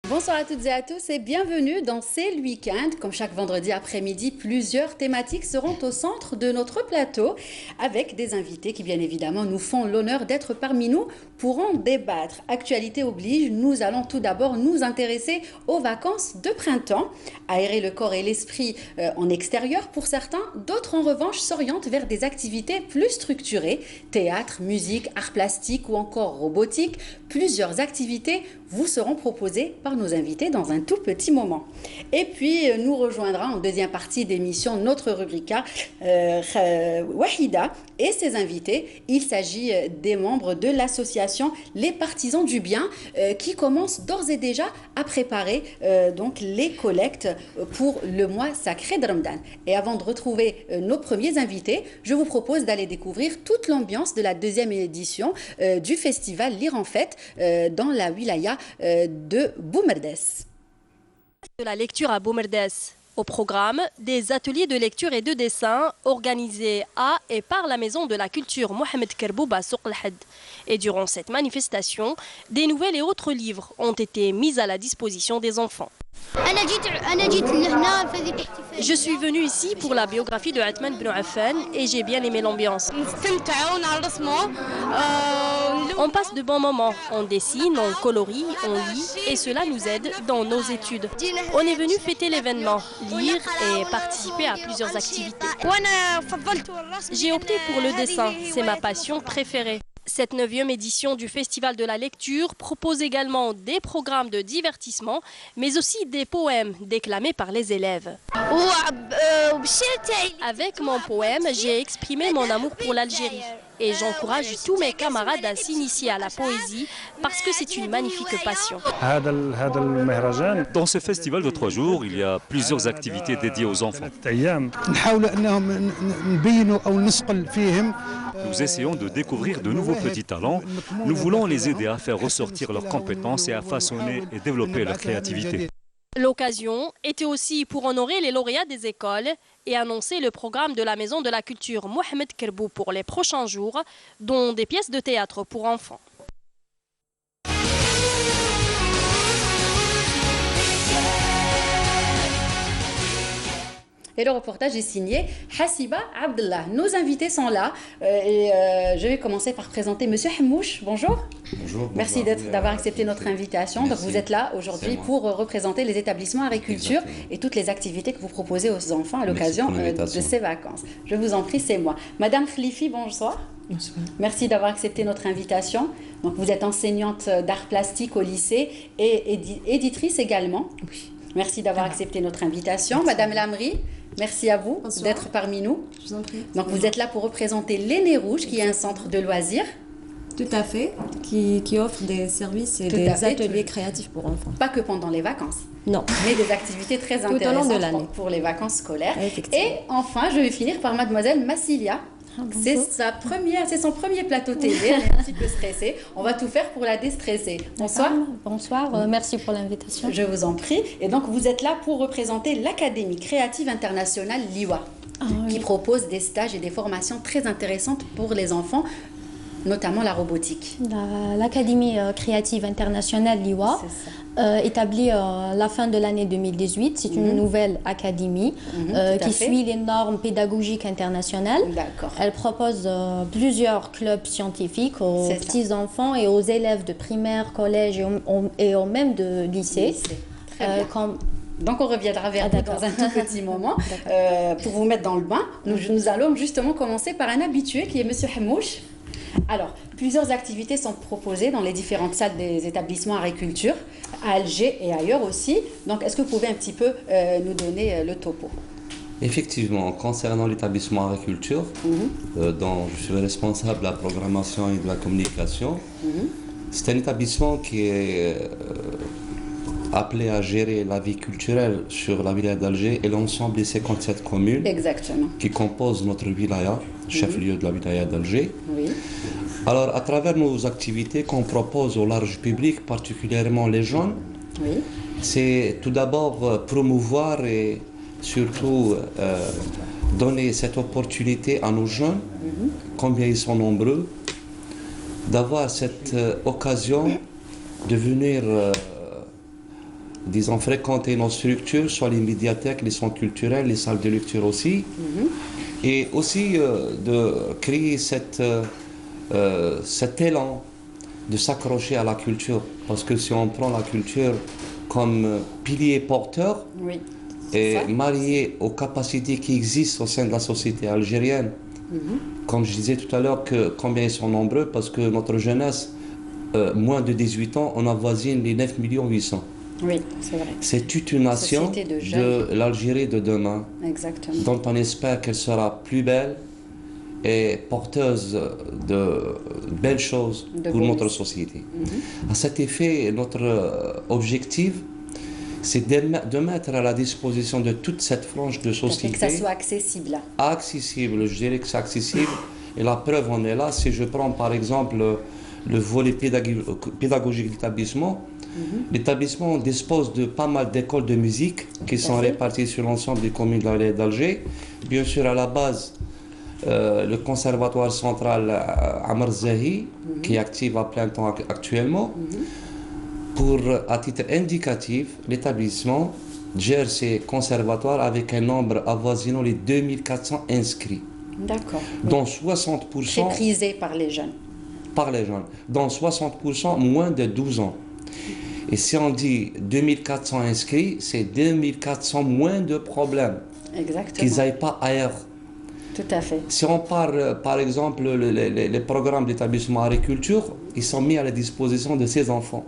Bonsoir à toutes et à tous et bienvenue dans C'est le week-end. Comme chaque vendredi après-midi, plusieurs thématiques seront au centre de notre plateau avec des invités qui bien évidemment nous font l'honneur d'être parmi nous pour en débattre. Actualité oblige, nous allons tout d'abord nous intéresser aux vacances de printemps, aérer le corps et l'esprit en extérieur pour certains, d'autres en revanche s'orientent vers des activités plus structurées, théâtre, musique, arts plastiques ou encore robotique. Plusieurs activités vous seront proposées par nos invités dans un tout petit moment. Et puis nous rejoindra en deuxième partie d'émission notre rubrica Wahida et ses invités. Il s'agit des membres de l'association Les Partisans du Bien qui commencent d'ores et déjà à préparer donc les collectes pour le mois sacré de Ramadan. Et avant de retrouver nos premiers invités, je vous propose d'aller découvrir toute l'ambiance de la deuxième édition du festival Lire en Fête dans la wilaya de Boumerdes. De la lecture à Boumerdes. Au programme, des ateliers de lecture et de dessin organisés à et par la Maison de la Culture Mohamed Kerboub à Souq El Had. Et durant cette manifestation, des nouvelles et autres livres ont été mis à la disposition des enfants. Je suis venue ici pour la biographie de Athman Ben Affan et j'ai bien aimé l'ambiance. On passe de bons moments, on dessine, on colorie, on lit et cela nous aide dans nos études. On est venu fêter l'événement, lire et participer à plusieurs activités. J'ai opté pour le dessin, c'est ma passion préférée. Cette 9e édition du Festival de la lecture propose également des programmes de divertissement, mais aussi des poèmes déclamés par les élèves. Avec mon poème, j'ai exprimé mon amour pour l'Algérie. Et j'encourage tous mes camarades à s'initier à la poésie parce que c'est une magnifique passion. Dans ce festival de 3 jours, il y a plusieurs activités dédiées aux enfants. Nous essayons de découvrir de nouveaux petits talents. Nous voulons les aider à faire ressortir leurs compétences et à façonner et développer leur créativité. L'occasion était aussi pour honorer les lauréats des écoles et annoncer le programme de la Maison de la Culture Mohamed Kerboub pour les prochains jours, dont des pièces de théâtre pour enfants. Et le reportage est signé Hassiba Abdallah. Nos invités sont là je vais commencer par présenter Monsieur Hamouche. Bonjour. Bonjour. Merci d'avoir accepté notre invitation. Donc vous êtes là aujourd'hui pour représenter les établissements agriculture et toutes les activités que vous proposez aux enfants à l'occasion de ces vacances. Je vous en prie, c'est moi. Madame Khlifi, bonsoir. Bonsoir. Merci d'avoir accepté notre invitation. Donc vous êtes enseignante d'art plastique au lycée et éditrice également. Oui. Merci d'avoir accepté notre invitation. Madame Lamri, merci à vous d'être parmi nous. Je vous en prie. Donc vous êtes là pour représenter l'Aîné Rouge, qui est un centre de loisirs. Tout à fait, qui offre des services et des ateliers créatifs pour enfants. Pas que pendant les vacances. Non. Mais des activités très Tout au long de intéressantes l'année. pour les vacances scolaires. Effectivement. Et enfin, je vais finir par Mademoiselle Massilia. C'est son premier plateau télé, elle est un petit peu stressée. On va tout faire pour la déstresser. Bonsoir. Bonsoir, merci pour l'invitation. Je vous en prie. Et donc, vous êtes là pour représenter l'Académie créative internationale LIWA, qui propose des stages et des formations très intéressantes pour les enfants, notamment la robotique. L'Académie créative internationale LIWA, établie à la fin de l'année 2018, c'est une nouvelle académie qui suit les normes pédagogiques internationales. Elle propose plusieurs clubs scientifiques aux petits-enfants et aux élèves de primaire, collège et même de lycée. Très bien. Donc on reviendra vers vous dans un tout petit moment pour vous mettre dans le bain. Nous allons justement commencer par un habitué qui est Monsieur Hamouche. Alors, plusieurs activités sont proposées dans les différentes salles des établissements agriculture, à Alger et ailleurs aussi. Donc, est-ce que vous pouvez un petit peu nous donner le topo? Effectivement, concernant l'établissement agriculture, dont je suis responsable de la programmation et de la communication, c'est un établissement qui est appelé à gérer la vie culturelle sur la wilaya d'Alger et l'ensemble des 57 communes qui composent notre wilaya, chef-lieu de la wilaya d'Alger. Oui. Alors, à travers nos activités qu'on propose au large public, particulièrement les jeunes, c'est tout d'abord promouvoir et surtout donner cette opportunité à nos jeunes, combien ils sont nombreux, d'avoir cette occasion de venir disons, fréquenter nos structures, soit les médiathèques, les centres culturels, les salles de lecture aussi. Et aussi de créer cet élan de s'accrocher à la culture. Parce que si on prend la culture comme pilier porteur et marié aux capacités qui existent au sein de la société algérienne, comme je disais tout à l'heure, combien ils sont nombreux, parce que notre jeunesse, moins de 18 ans, on avoisine les 9 800 000. Oui, c'est vrai. C'est toute une nation de l'Algérie de demain, dont on espère qu'elle sera plus belle et porteuse de belles choses pour notre société. À cet effet, notre objectif, c'est de mettre à la disposition de toute cette frange de société... Que ça soit accessible. Accessible, je dirais que c'est accessible. Et la preuve en est là. Si je prends par exemple le volet pédagogique de l'établissement, l'établissement dispose de pas mal d'écoles de musique qui sont réparties sur l'ensemble des communes d'Alger. Bien sûr, à la base, le conservatoire central Amr Zahi, qui est actif à plein temps actuellement. Pour, à titre indicatif, l'établissement gère ses conservatoires avec un nombre avoisinant les 2400 inscrits. D'accord. Dont 60%... Très prisé par les jeunes. Par les jeunes. Dont 60% moins de 12 ans. Et si on dit 2400 inscrits, c'est 2400 moins de problèmes. Exactement. Qu'ils n'aillent pas ailleurs. Tout à fait. Si on parle, par exemple, les programmes d'établissement agriculture, ils sont mis à la disposition de ces enfants.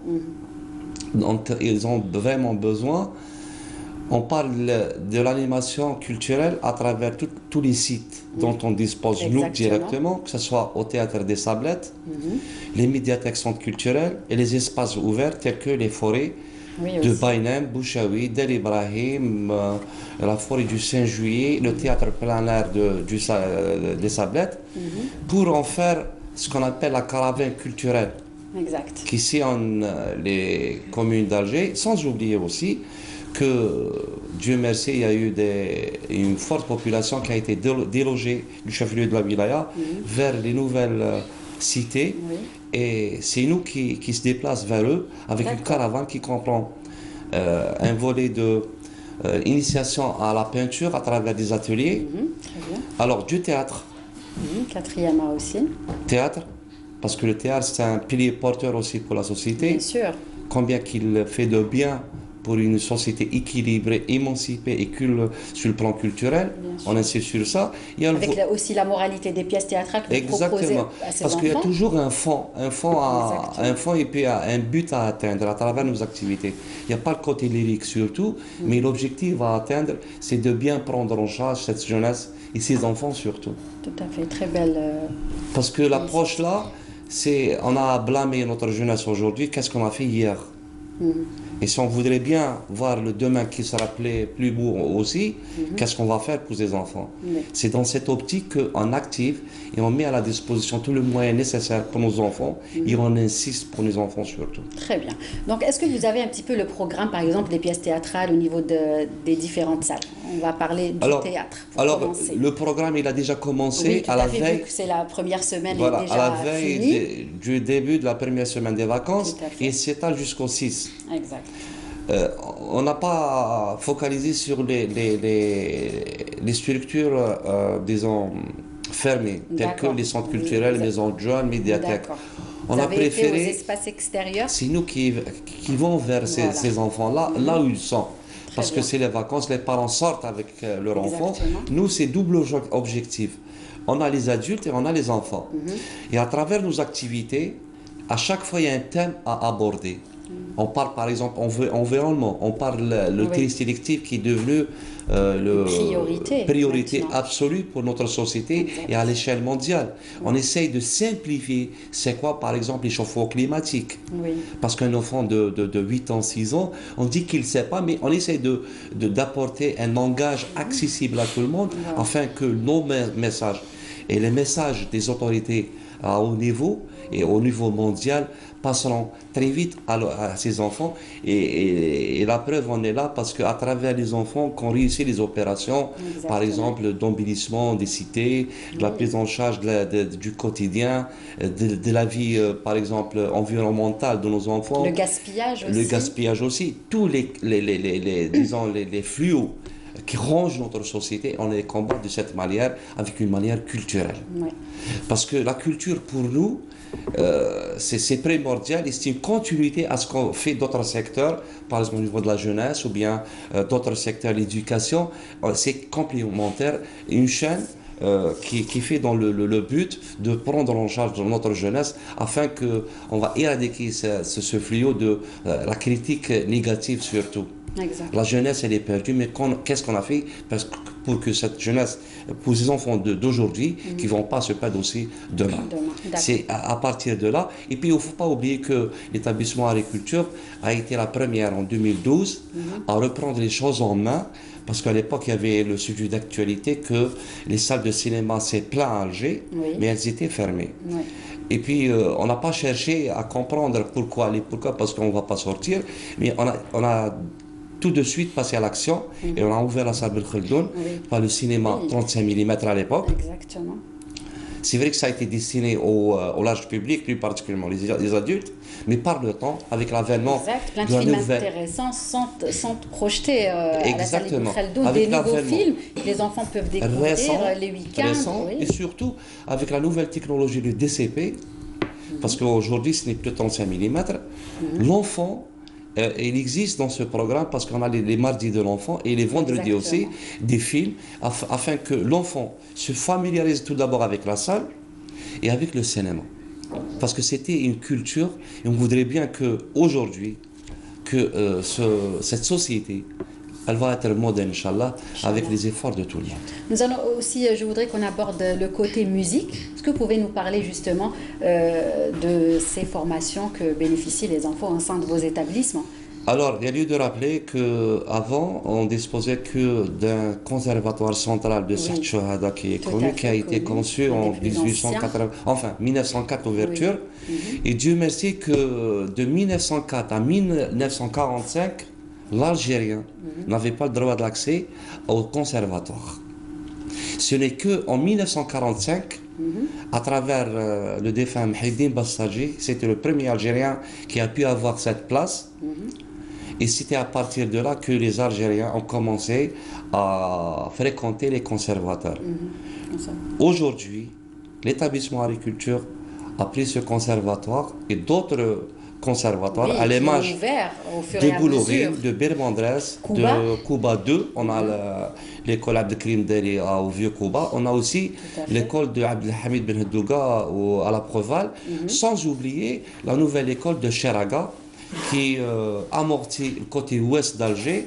Donc, ils ont vraiment besoin. On parle de l'animation culturelle à travers tous les sites dont on dispose, nous, directement, que ce soit au Théâtre des Sablettes, les médiathèques centres culturels et les espaces ouverts tels que les forêts de Baïnem, Bouchaoui, Del Ibrahim, la forêt du 5 juillet, le théâtre plein air des Sablettes, pour en faire ce qu'on appelle la caravane culturelle. Exact. Qui sillonne les communes d'Alger, sans oublier aussi que, Dieu merci, il y a eu une forte population qui a été délogée du chef-lieu de la wilaya vers les nouvelles cités. Et c'est nous qui se déplaçons vers eux avec une caravane qui comprend un volet de initiation à la peinture à travers des ateliers. Très bien. Alors, du théâtre. Quatrième A aussi. Théâtre. Parce que le théâtre, c'est un pilier porteur aussi pour la société. Bien sûr. Combien qu'il fait de bien pour une société équilibrée, émancipée et sur le plan culturel. On insiste sur ça. Avec aussi la moralité des pièces théâtrales que vous proposez à ces Parce qu'il y a toujours un fond et puis un but à atteindre à travers nos activités. Il n'y a pas le côté lyrique surtout, mais l'objectif à atteindre, c'est de bien prendre en charge cette jeunesse et ses enfants surtout. Tout à fait, très belle. Parce que l'approche là, c'est on a blâmé notre jeunesse aujourd'hui, qu'est-ce qu'on a fait hier? Et si on voudrait bien voir le demain qui sera plus beau aussi, qu'est-ce qu'on va faire pour les enfants? C'est dans cette optique qu'on active et on met à la disposition tous les moyens nécessaires pour nos enfants et on insiste pour les enfants surtout. Très bien. Donc, est-ce que vous avez un petit peu le programme, par exemple, des pièces théâtrales au niveau des différentes salles? On va parler du théâtre pour commencer. Le programme, il a déjà commencé à la veille. C'est la première semaine voilà, déjà à la veille du début de la première semaine des vacances et s'étale jusqu'au 6. Exact. On n'a pas focalisé sur les structures, disons, fermées, telles que les centres culturels, les maisons de jeunes, médiathèques. On a préféré aux espaces extérieurs. C'est nous qui vont vers ces enfants-là, là où ils sont. Parce que c'est les vacances, les parents sortent avec leurs enfants. Nous, c'est double objectif. On a les adultes et on a les enfants. Et à travers nos activités, à chaque fois, il y a un thème à aborder. On parle par exemple environnement, on parle le tri sélectif qui est devenu priorité absolue pour notre société et à l'échelle mondiale. On essaye de simplifier, c'est quoi par exemple l'échauffement climatique. Parce qu'un enfant de 8 ans, 6 ans, on dit qu'il ne sait pas, mais on essaye d'apporter un langage accessible à tout le monde afin que nos messages et les messages des autorités à haut niveau et au niveau mondial passeront très vite à ces enfants. Et la preuve en est là parce qu'à travers les enfants qu'on réussit les opérations, par exemple d'embellissement des cités, de la prise en charge du quotidien, de la vie, par exemple, environnementale de nos enfants. Le gaspillage aussi. Le gaspillage aussi. Tous les fléaux qui rongent notre société, on les combat de cette manière, avec une manière culturelle. Ouais. Parce que la culture, pour nous, c'est primordial et c'est une continuité à ce qu'on fait d'autres secteurs, par exemple au niveau de la jeunesse ou bien d'autres secteurs de l'éducation. C'est complémentaire, une chaîne qui fait dans le but de prendre en charge notre jeunesse afin qu'on va éradiquer ce fléau de la critique négative surtout. Exact. La jeunesse, elle est perdue, mais qu'est-ce qu'on a fait pour que cette jeunesse, pour ces enfants d'aujourd'hui, qui ne vont pas se perdre aussi demain. C'est à partir de là. Et puis, il ne faut pas oublier que l'établissement agriculture a été la première en 2012 à reprendre les choses en main, parce qu'à l'époque, il y avait le sujet d'actualité que les salles de cinéma, c'est plein à Alger, mais elles étaient fermées. Oui. Et puis, on n'a pas cherché à comprendre pourquoi, parce qu'on ne va pas sortir, mais on a tout de suite passé à l'action et on a ouvert la salle Belkhaldoun par le cinéma 35 mm à l'époque. Exactement. C'est vrai que ça a été destiné au large public, plus particulièrement les adultes, mais par le temps, avec l'avènement plein de films intéressants sont projetés à la salle Belkhaldoun, des nouveaux films que les enfants peuvent découvrir les week-ends. Et surtout, avec la nouvelle technologie du DCP, parce qu'aujourd'hui, ce n'est plus 35 mm, l'enfant, il existe dans ce programme parce qu'on a les mardis de l'enfant et les vendredis aussi des films afin que l'enfant se familiarise tout d'abord avec la salle et avec le cinéma. Parce que c'était une culture et on voudrait bien qu'aujourd'hui, que cette société, elle va être moderne, Inch'Allah, avec les efforts de tout le monde. Nous allons aussi, je voudrais qu'on aborde le côté musique. Est-ce que vous pouvez nous parler justement de ces formations que bénéficient les enfants au sein de vos établissements? Alors, il y a lieu de rappeler qu'avant, on disposait que d'un conservatoire central de Saht Chouhada qui est connu, qui a été conçu en 1904 ouverture. Et Dieu merci que de 1904 à 1945, l'Algérien n'avait pas le droit d'accès au conservatoire. Ce n'est qu'en 1945, à travers le défunt Mouhidine Bassadji, c'était le premier Algérien qui a pu avoir cette place. Et c'était à partir de là que les Algériens ont commencé à fréquenter les conservateurs. Aujourd'hui, l'établissement agriculture a pris ce conservatoire et d'autres conservatoires à l'image de Boulorine, de Bermandres, de Kouba 2. On a l'école Abdelkrim Deri au Vieux Kouba. On a aussi l'école de Abdelhamid Ben Haddouga à la Proval. Sans oublier la nouvelle école de Cheraga qui amortit le côté ouest d'Alger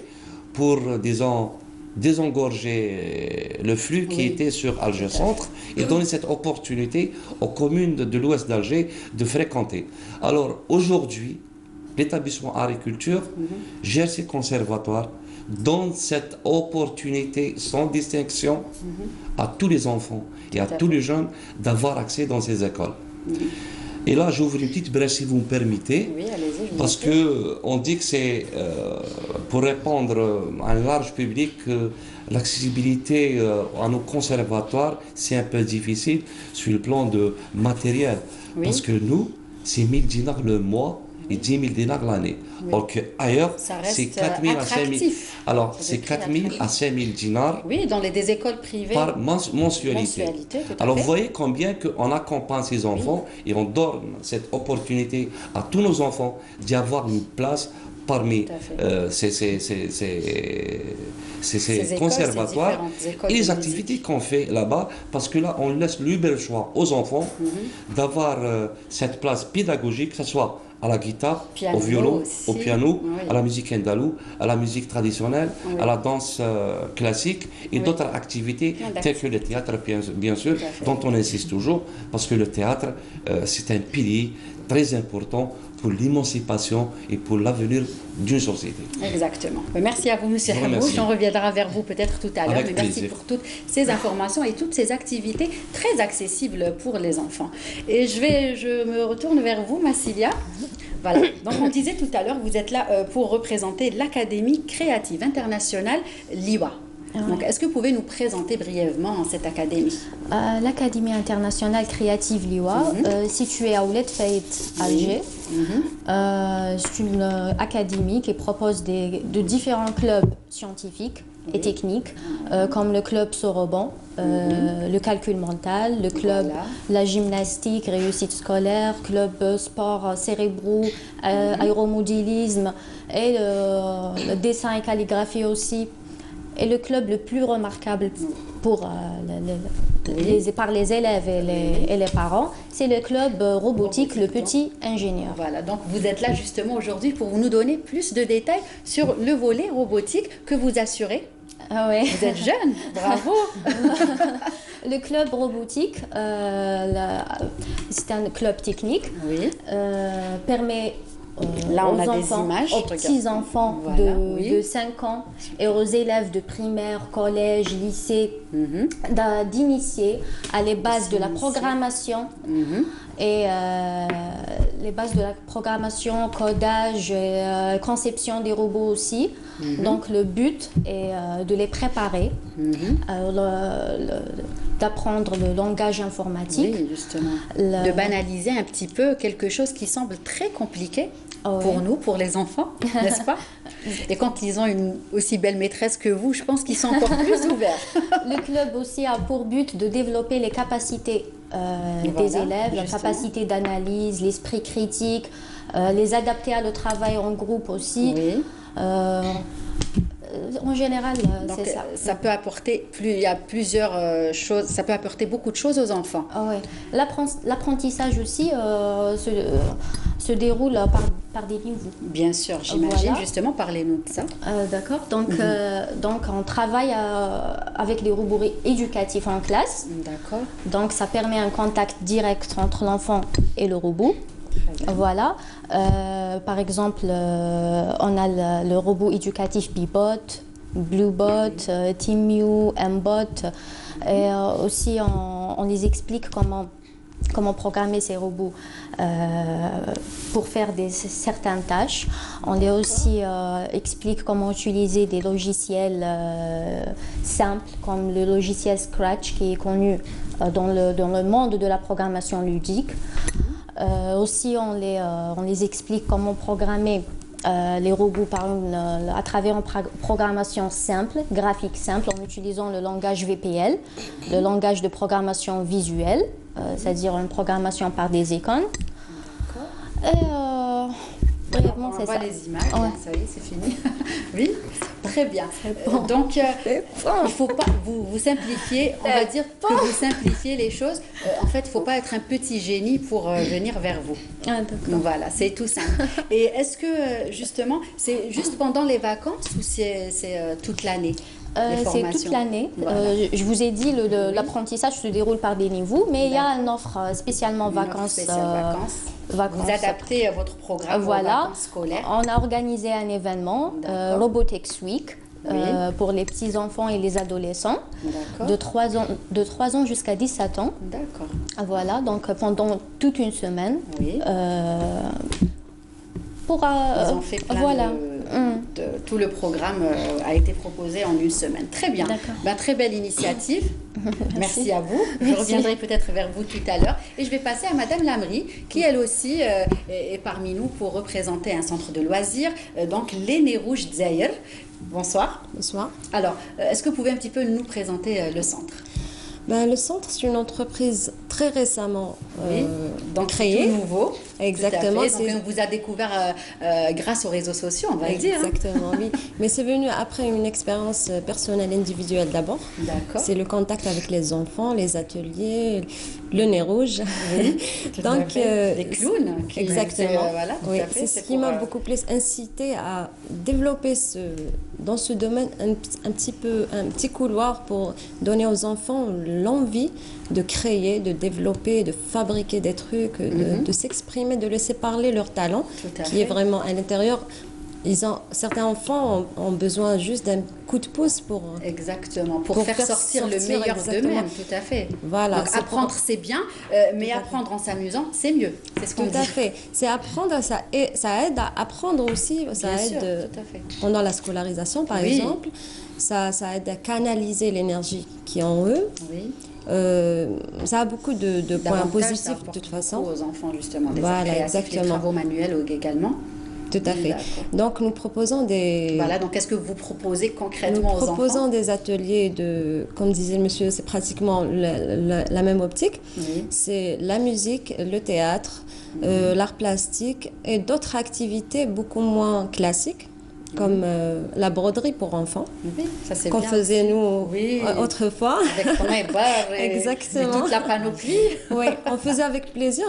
pour, disons, désengorger le flux qui était sur Alger Centre et donner cette opportunité aux communes de l'ouest d'Alger de fréquenter. Alors aujourd'hui, l'établissement agriculture gère ces conservatoires, donne cette opportunité sans distinction à tous les enfants et à tous les jeunes d'avoir accès dans ces écoles. Et là, j'ouvre une petite brèche si vous me permettez, parce qu'on dit que c'est pour répondre à un large public que l'accessibilité à nos conservatoires, c'est un peu difficile sur le plan de matériel. Parce que nous, c'est 1000 dinars le mois et 10 000 dinars l'année. Alors qu'ailleurs, c'est 4 000 à 5 000. Alors, c'est 4 000 à 5 000 dinars dans des écoles privées par mensualité. Alors, vous voyez combien on accompagne ces enfants et on donne cette opportunité à tous nos enfants d'y avoir une place parmi ces conservatoires et les activités qu'on fait là-bas, parce que là, on laisse le libre choix aux enfants d'avoir cette place pédagogique, que ce soit à la guitare, piano au violon, aussi. au piano, Oui. à la musique andalouse, à la musique traditionnelle, Oui. à la danse classique et Oui. d'autres activités telles que le théâtre, bien sûr, Tout à fait. dont on insiste toujours, parce que le théâtre, c'est un pilier très important pour l'émancipation et pour l'avenir d'une société. Exactement. Merci à vous, Monsieur Je vous Hamouche. remercie. On reviendra vers vous peut-être tout à l'heure. Avec Mais merci plaisir. pour toutes ces informations et toutes ces activités très accessibles pour les enfants. Et je me retourne vers vous, Massilia. Voilà. Donc, on disait tout à l'heure, vous êtes là pour représenter l'Académie créative internationale LIWA. Donc, est-ce que vous pouvez nous présenter brièvement cette académie? L'Académie internationale créative LIWA, située à Ouled Fayet, Alger. C'est une académie qui propose de différents clubs scientifiques et techniques, comme le club Soroban, le calcul mental, le club la gymnastique, réussite scolaire, club sport cérébraux, aéromodélisme et le dessin et calligraphie aussi. Et le club le plus remarquable par les élèves et les parents, c'est le club robotique Le Petit Ingénieur. Voilà, donc vous êtes là justement aujourd'hui pour nous donner plus de détails sur le volet robotique que vous assurez. Ah ouais. Vous êtes jeune, bravo. Le club robotique, c'est un club technique, permet là, on aux a enfants, des images, aux petits-enfants de 5 ans et aux élèves de primaire, collège, lycée, d'initier à les bases de la programmation et les bases de la programmation, codage, conception des robots aussi. Donc le but est de les préparer, d'apprendre le langage informatique. Oui, justement. De banaliser un petit peu quelque chose qui semble très compliqué pour nous, pour les enfants, n'est-ce pas? Et quand ils ont une aussi belle maîtresse que vous, je pense qu'ils sont encore plus ouverts. Le club aussi a pour but de développer les capacités des élèves, la capacité d'analyse, l'esprit critique, les adapter à le travail en groupe aussi. Oui. En général, c'est ça. Ça peut apporter il y a plusieurs choses. Ça peut apporter beaucoup de choses aux enfants. Ouais. L'apprentissage aussi se déroule par des niveaux. Bien sûr, j'imagine. Voilà. Justement, parlez-nous de ça. D'accord. Donc, on travaille avec les robots éducatifs en classe. D'accord. Donc, ça permet un contact direct entre l'enfant et le robot. Voilà. Par exemple, on a le robot éducatif Bibot, Bluebot, TeamU, Mbot. Et aussi, on les explique comment programmer ces robots pour faire certaines tâches. On les aussi explique comment utiliser des logiciels simples, comme le logiciel Scratch qui est connu dans le monde de la programmation ludique. Aussi, on les explique comment programmer les robots à travers une programmation simple, graphique simple, en utilisant le langage VPL, le langage de programmation visuelle, c'est-à-dire une programmation par des icônes. Brièvement, c'est ça. On voit les images, ça y est, c'est fini. Oui, très bien. Donc, il ne faut pas vous simplifier, on va dire que vous simplifiez les choses. En fait, il ne faut pas être un petit génie pour venir vers vous. Donc voilà, c'est tout simple. Et est-ce que, justement, c'est juste pendant les vacances ou c'est toute l'année? C'est toute l'année. Voilà. Je vous ai dit, l'apprentissage se déroule par des niveaux, mais il y a une offre spécialement vacances. Vous adaptez votre programme aux vacances scolaires. On a organisé un événement, Robotics Week, pour les petits-enfants et les adolescents, de 3 ans jusqu'à 17 ans. D'accord. Voilà, donc pendant toute une semaine. Oui. Ils ont fait plein tout le programme a été proposé en une semaine. Très bien. Très belle initiative. Merci à vous. Je reviendrai peut-être vers vous tout à l'heure. Et je vais passer à Madame Lamri, qui elle aussi est parmi nous pour représenter un centre de loisirs, donc l'Aîné Rouge Dzaïr. Bonsoir. Bonsoir. Alors, est-ce que vous pouvez un petit peu nous présenter le centre? Le centre, c'est une entreprise très récemment donc créée. Tout nouveau. Exactement. Donc on vous a découvert grâce aux réseaux sociaux, on va le dire. Exactement, oui. Mais c'est venu après une expérience personnelle individuelle d'abord. D'accord. C'est le contact avec les enfants, les ateliers, le nez rouge. Oui, donc des clowns. Exactement. Voilà, oui, c'est ce qui m'a beaucoup plus incité à développer dans ce domaine un petit couloir pour donner aux enfants l'envie de créer, de développer, de fabriquer des trucs, de s'exprimer, de laisser parler leur talent qui est vraiment à l'intérieur. Certains enfants ont besoin juste d'un coup de pouce pour... Exactement, pour faire sortir le meilleur d'eux-mêmes, tout à fait. Voilà. Donc apprendre, c'est bien, mais apprendre en s'amusant, c'est mieux. C'est ce qu'on dit. Tout à fait. C'est apprendre, ça aide à apprendre aussi. Ça bien aide sûr, tout à fait. Pendant la scolarisation, par exemple. Ça aide à canaliser l'énergie qui est en eux. Oui. Ça a beaucoup de points positifs de toute façon. Aux enfants, justement, des voilà, créatifs, les travaux manuels également. Tout à fait. Donc, nous proposons des... Voilà, donc qu'est-ce que vous proposez concrètement aux enfants? Nous proposons des ateliers comme disait le monsieur, c'est pratiquement la même optique. Oui. C'est la musique, le théâtre, l'art plastique et d'autres activités beaucoup moins classiques, comme la broderie pour enfants, qu'on faisait nous autrefois. Avec ton barre et toute la panoplie. Oui, on faisait avec plaisir,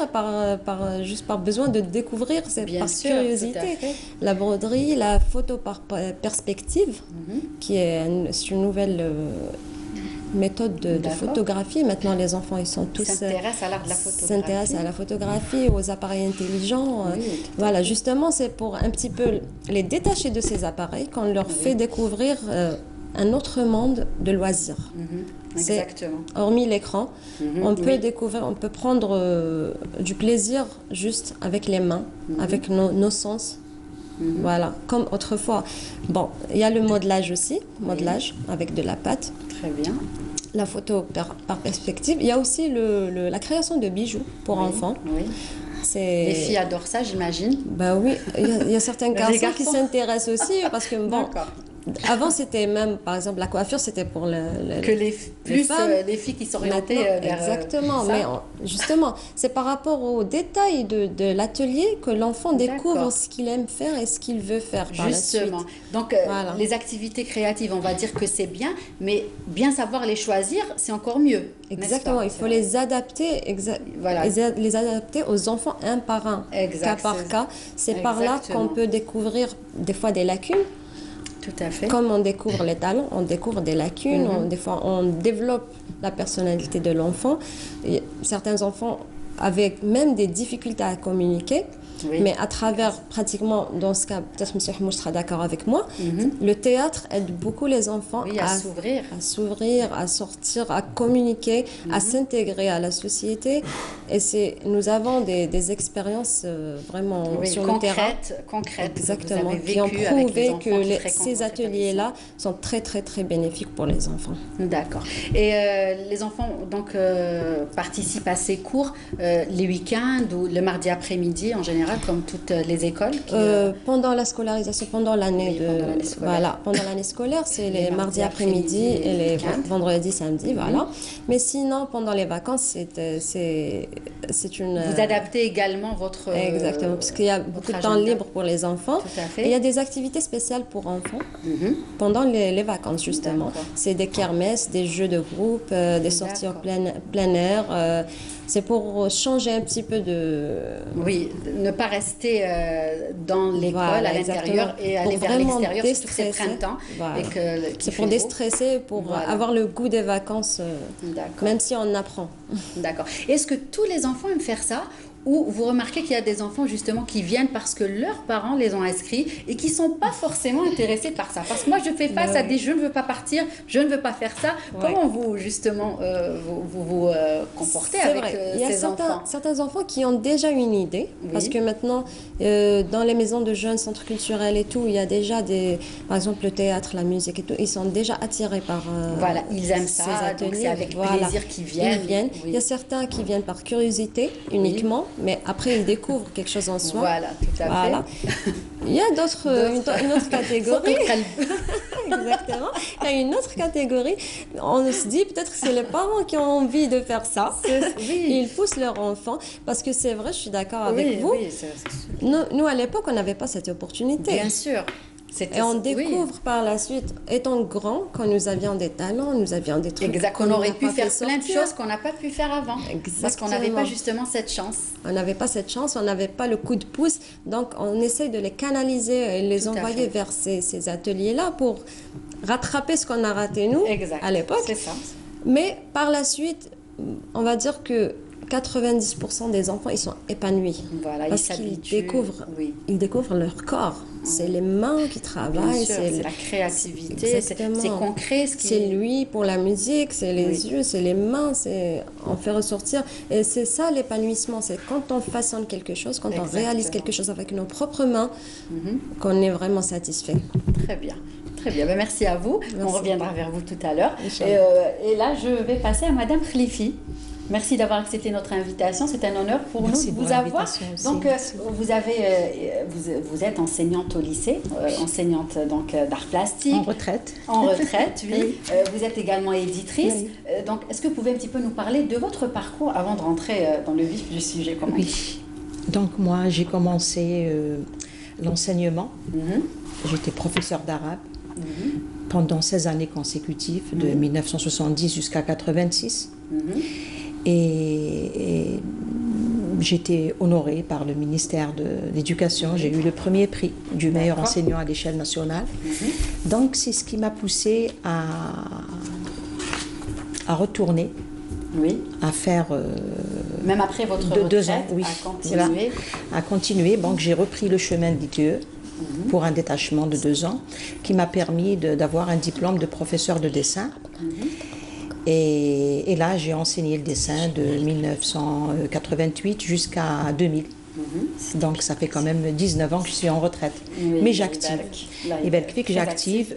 juste par besoin de découvrir, par curiosité. La broderie, la photo par perspective, qui est une nouvelle... méthode de photographie. Maintenant, les enfants, ils sont tous... s'intéressent à l'art de la photographie. S'intéressent à la photographie, aux appareils intelligents. Voilà, justement, c'est pour un petit peu les détacher de ces appareils qu'on leur fait découvrir un autre monde de loisirs. Exactement. Hormis l'écran, on peut découvrir, on peut prendre du plaisir juste avec les mains, avec nos sens. Voilà, comme autrefois. Bon, il y a le modelage aussi, avec de la pâte. Très bien. La photo par perspective. Il y a aussi la création de bijoux pour enfants. Oui. Les filles adorent ça, j'imagine. Ben oui, il y a certains garçons qui s'intéressent aussi parce que bon. Avant, c'était même, par exemple, la coiffure, c'était pour les filles qui s'orientaient vers exactement, mais justement, c'est par rapport aux détails de l'atelier que l'enfant découvre ce qu'il aime faire et ce qu'il veut faire par la suite. Justement. Donc, les activités créatives, on va dire que c'est bien, mais bien savoir les choisir, c'est encore mieux. Exactement, il faut les adapter, les adapter aux enfants un par un, cas par cas. C'est par là qu'on peut découvrir des fois des lacunes. Tout à fait. Comme on découvre les talents, on découvre des lacunes, des fois on développe la personnalité de l'enfant. Certains enfants avaient même des difficultés à communiquer, mais à travers pratiquement, dans ce cas, peut-être M. Hmouch sera d'accord avec moi, le théâtre aide beaucoup les enfants à s'ouvrir, à sortir, à communiquer, à s'intégrer à la société. Et nous avons des expériences vraiment sur le terrain. Concrètes. Exactement. Qui ont prouvé que ces ateliers-là sont très, très, très bénéfiques pour les enfants. D'accord. Et les enfants donc participent à ces cours les week-ends ou le mardi après-midi en général, comme toutes les écoles pendant la scolarisation, pendant l'année pendant l'année scolaire, c'est les mardis après-midi et les vendredis, samedis, voilà. Mais sinon, pendant les vacances, c'est une... Vous adaptez également votre... Exactement, parce qu'il y a beaucoup de temps libre pour les enfants. Tout à fait. Et il y a des activités spéciales pour enfants pendant les vacances, justement. C'est des kermesses, des jeux de groupe, des sorties en plein air. C'est pour changer un petit peu de... Oui, ne pas rester dans l'école, à l'intérieur, et aller vers l'extérieur, surtout que c'est printemps. C'est pour déstresser, pour avoir le goût des vacances, même si on apprend. D'accord. Est-ce que tous les enfants aiment faire ça ? Ou vous remarquez qu'il y a des enfants justement qui viennent parce que leurs parents les ont inscrits et qui ne sont pas forcément intéressés par ça. Parce que moi, je fais face à des « je ne veux pas partir, je ne veux pas faire ça ». Comment vous, justement, vous comportez avec ces enfants ? Il y a certains enfants qui ont déjà une idée. Parce que maintenant, dans les maisons de jeunes, centres culturels et tout, il y a déjà par exemple, le théâtre, la musique et tout, ils sont déjà attirés par voilà, ils aiment ça, donc c'est avec plaisir qu'ils viennent. Il y a certains qui viennent par curiosité uniquement. mais après ils découvrent quelque chose en soi. Voilà, tout à fait. Il y a une autre catégorie. Exactement. Il y a une autre catégorie. On se dit peut-être que c'est les parents qui ont envie de faire ça. Ils poussent leur enfant. Parce que c'est vrai, je suis d'accord avec vous. Nous, à l'époque, on n'avait pas cette opportunité. Bien sûr. Et on découvre par la suite, étant grand, quand nous avions des talents, nous avions des trucs. Exact, qu'on aurait pu faire plein de choses qu'on n'a pas pu faire avant. Exactement. Parce qu'on n'avait pas justement cette chance. On n'avait pas cette chance, on n'avait pas le coup de pouce. Donc, on essaye de les canaliser et les envoyer vers ces ateliers-là pour rattraper ce qu'on a raté, nous, à l'époque. C'est ça. Mais par la suite, on va dire que 90% des enfants, ils sont épanouis. Voilà, parce qu'ils découvrent leur corps. C'est les mains qui travaillent. C'est la créativité, c'est concret. C'est lui pour la musique, c'est les yeux, c'est les mains, on fait ressortir. Et c'est ça l'épanouissement, c'est quand on façonne quelque chose, quand on réalise quelque chose avec nos propres mains, qu'on est vraiment satisfait. Très bien. Très bien, merci à vous. Merci. On reviendra vers vous tout à l'heure. Et là, je vais passer à Madame Khalifi. Merci d'avoir accepté notre invitation. C'est un honneur pour nous de vous avoir. Donc, vous êtes enseignante au lycée, enseignante d'art plastique. En retraite. En retraite, oui. Vous êtes également éditrice. Oui. Donc, est-ce que vous pouvez un petit peu nous parler de votre parcours avant de rentrer dans le vif du sujet? Oui. Donc, moi, j'ai commencé l'enseignement. J'étais professeure d'arabe pendant 16 années consécutives, de 1970 jusqu'à 86. Et j'étais honorée par le ministère de l'Éducation. J'ai eu le premier prix du meilleur enseignant à l'échelle nationale. Donc, c'est ce qui m'a poussée à retourner, à faire... même après votre retraite, 2 ans, oui. À continuer. Donc, j'ai repris le chemin de l'ITE pour un détachement de 2 ans qui m'a permis d'avoir un diplôme de professeur de dessin. Et là, j'ai enseigné le dessin de 1988 jusqu'à 2000. Donc, ça fait quand même 19 ans que je suis en retraite. Mais j'active. Et bien, depuis que j'active,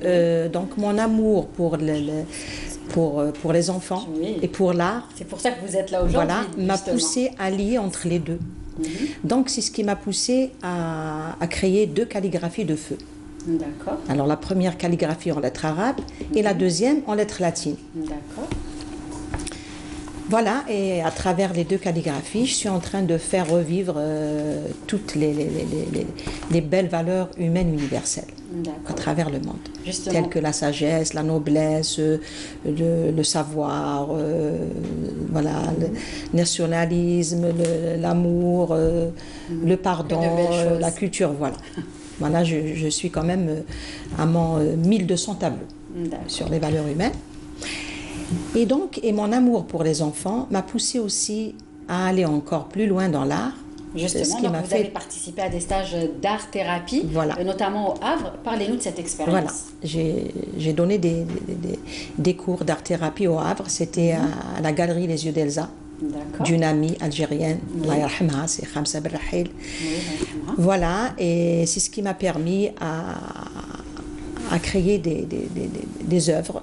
donc mon amour pour les enfants et pour l'art, c'est pour ça que vous êtes là aujourd'hui, m'a poussée à lier entre les deux. Donc, c'est ce qui m'a poussée à créer 2 calligraphies de feu. D'accord. Alors, la première calligraphie en lettres arabes et la deuxième en lettres latines. D'accord. Voilà, et à travers les 2 calligraphies, je suis en train de faire revivre toutes les belles valeurs humaines universelles à travers le monde, telles que la sagesse, la noblesse, le savoir, le nationalisme, l'amour, le pardon, la culture, voilà. Voilà, je suis quand même à mon 1200 tableaux sur les valeurs humaines. Et donc, mon amour pour les enfants m'a poussée aussi à aller encore plus loin dans l'art. Justement, donc vous avez participé à des stages d'art-thérapie, notamment au Havre. Parlez-nous de cette expérience. Voilà, j'ai donné des cours d'art-thérapie au Havre. C'était à la galerie Les Yeux d'Elsa, d'une amie algérienne, Allah yarhamha, c'est Khamsa Berrahil. Voilà, et c'est ce qui m'a permis à créer des œuvres